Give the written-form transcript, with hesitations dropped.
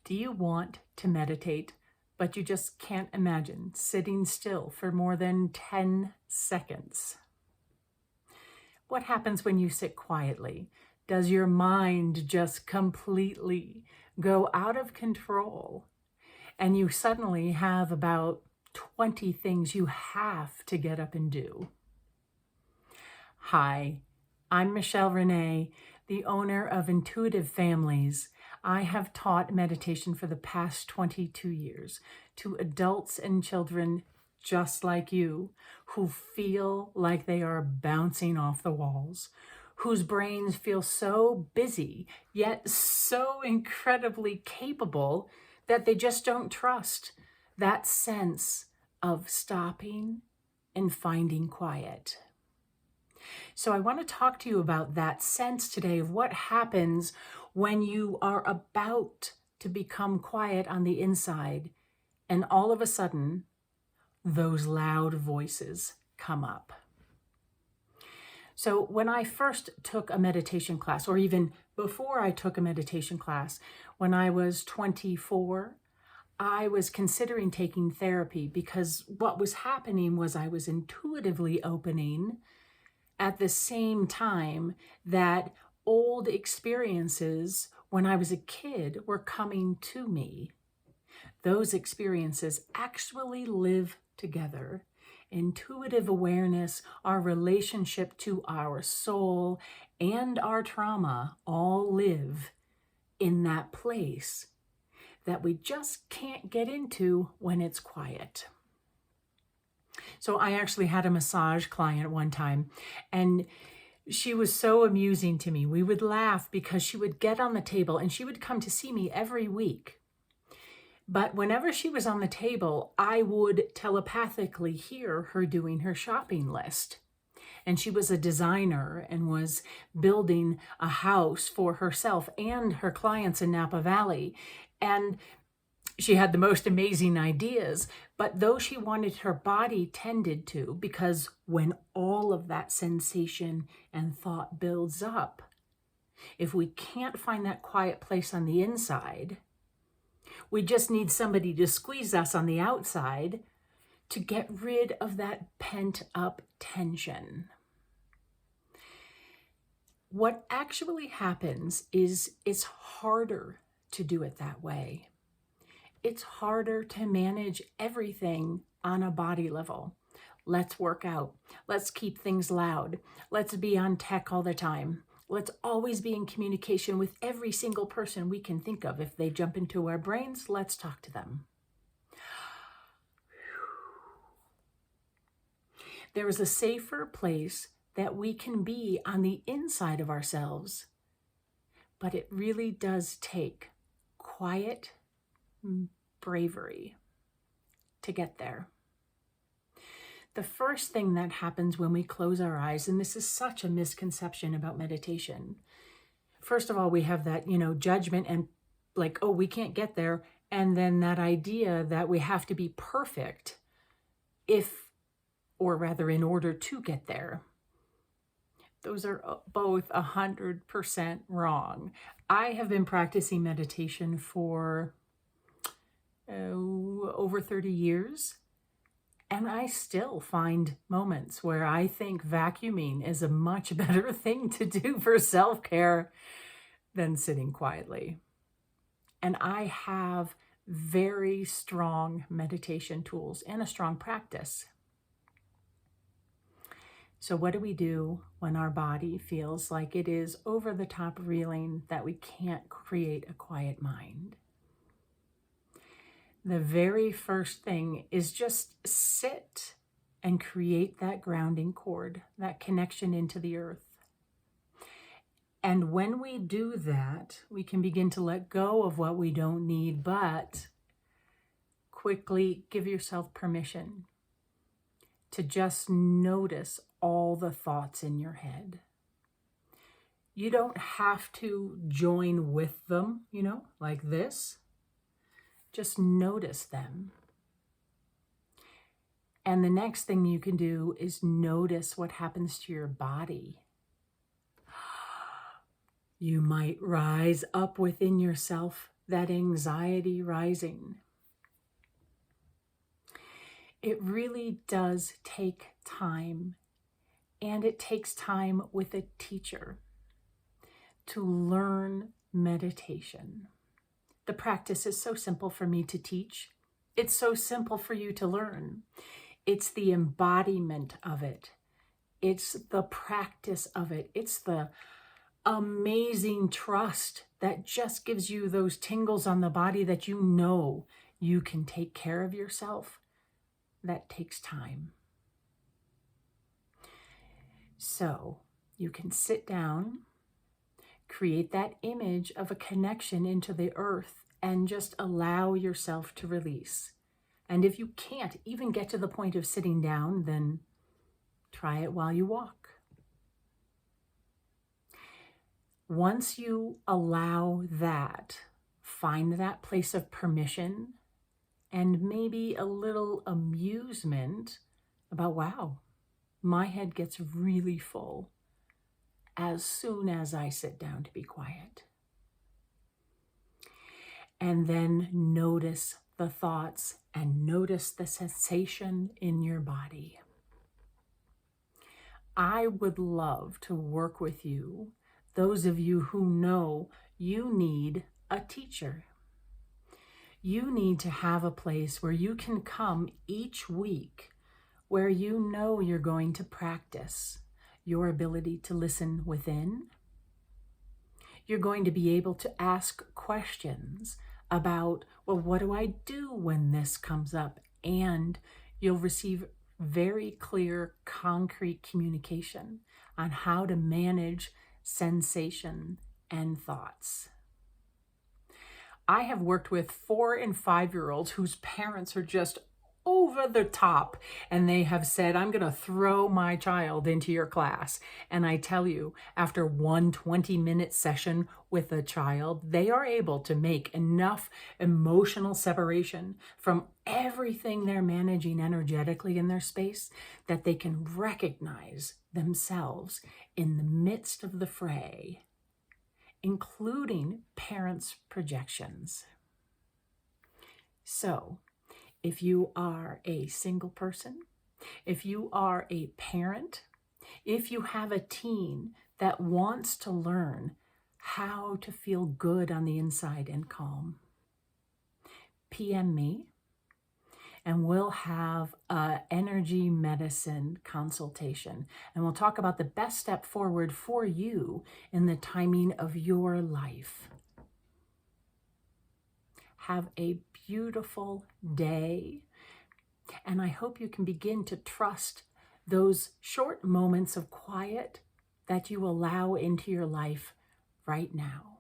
Do you want to meditate, but you just can't imagine sitting still for more than 10 seconds? What happens when you sit quietly? Does your mind just completely go out of control and you suddenly have about 20 things you have to get up and do? Hi, I'm Michelle Renee, the owner of Intuitive Families. I have taught meditation for the past 22 years to adults and children just like you, who feel like they are bouncing off the walls, whose brains feel so busy, yet so incredibly capable that they just don't trust that sense of stopping and finding quiet. So I want to talk to you about that sense today of what happens when you are about to become quiet on the inside and all of a sudden those loud voices come up. So when I first took a meditation class, or even before I took a meditation class, when I was 24, I was considering taking therapy because what was happening was I was intuitively opening at the same time that old experiences when I was a kid were coming to me. Those experiences actually live together. Intuitive awareness, our relationship to our soul, and our trauma all live in that place that we just can't get into when it's quiet. So I actually had a massage client one time, and she was so amusing to me. We would laugh because she would get on the table and she would come to see me every week. But whenever she was on the table, I would telepathically hear her doing her shopping list. And she was a designer and was building a house for herself and her clients in Napa Valley. And she had the most amazing ideas, but though she wanted her body tended to, because when all of that sensation and thought builds up, if we can't find that quiet place on the inside, we just need somebody to squeeze us on the outside to get rid of that pent-up tension. What actually happens is it's harder to do it that way. It's harder to manage everything on a body level. Let's work out. Let's keep things loud. Let's be on tech all the time. Let's always be in communication with every single person we can think of. If they jump into our brains, let's talk to them. There is a safer place that we can be on the inside of ourselves, but it really does take quiet bravery to get there. The first thing that happens when we close our eyes, and this is such a misconception about meditation. First of all, we have that, judgment and like, oh, we can't get there. And then that idea that we have to be perfect in order to get there. Those are both 100% wrong. I have been practicing meditation for over 30 years. And I still find moments where I think vacuuming is a much better thing to do for self-care than sitting quietly. And I have very strong meditation tools and a strong practice. So what do we do when our body feels like it is over the top reeling that we can't create a quiet mind? The very first thing is just sit and create that grounding cord, that connection into the earth. And when we do that, we can begin to let go of what we don't need, but quickly give yourself permission to just notice all the thoughts in your head. You don't have to join with them, like this. Just notice them. And the next thing you can do is notice what happens to your body. You might rise up within yourself that anxiety rising. It really does take time, and it takes time with a teacher to learn meditation. The practice is so simple for me to teach. It's so simple for you to learn. It's the embodiment of it. It's the practice of it. It's the amazing trust that just gives you those tingles on the body that you know you can take care of yourself. That takes time. So you can sit down, create that image of a connection into the earth, and just allow yourself to release. And if you can't even get to the point of sitting down, then try it while you walk. Once you allow that, find that place of permission and maybe a little amusement about, wow, my head gets really full as soon as I sit down to be quiet. And then notice the thoughts and notice the sensation in your body. I would love to work with you, those of you who know you need a teacher. You need to have a place where you can come each week where you know you're going to practice your ability to listen within. You're going to be able to ask questions about, well, what do I do when this comes up? And you'll receive very clear, concrete communication on how to manage sensation and thoughts. I have worked with 4- and 5-year-olds whose parents are just over the top, and they have said, I'm going to throw my child into your class. And I tell you, after one 20-minute session with a child, they are able to make enough emotional separation from everything they're managing energetically in their space that they can recognize themselves in the midst of the fray, including parents' projections. So, if you are a single person, if you are a parent, if you have a teen that wants to learn how to feel good on the inside and calm, PM me, and we'll have an energy medicine consultation. And we'll talk about the best step forward for you in the timing of your life. Have a beautiful day. And I hope you can begin to trust those short moments of quiet that you allow into your life right now.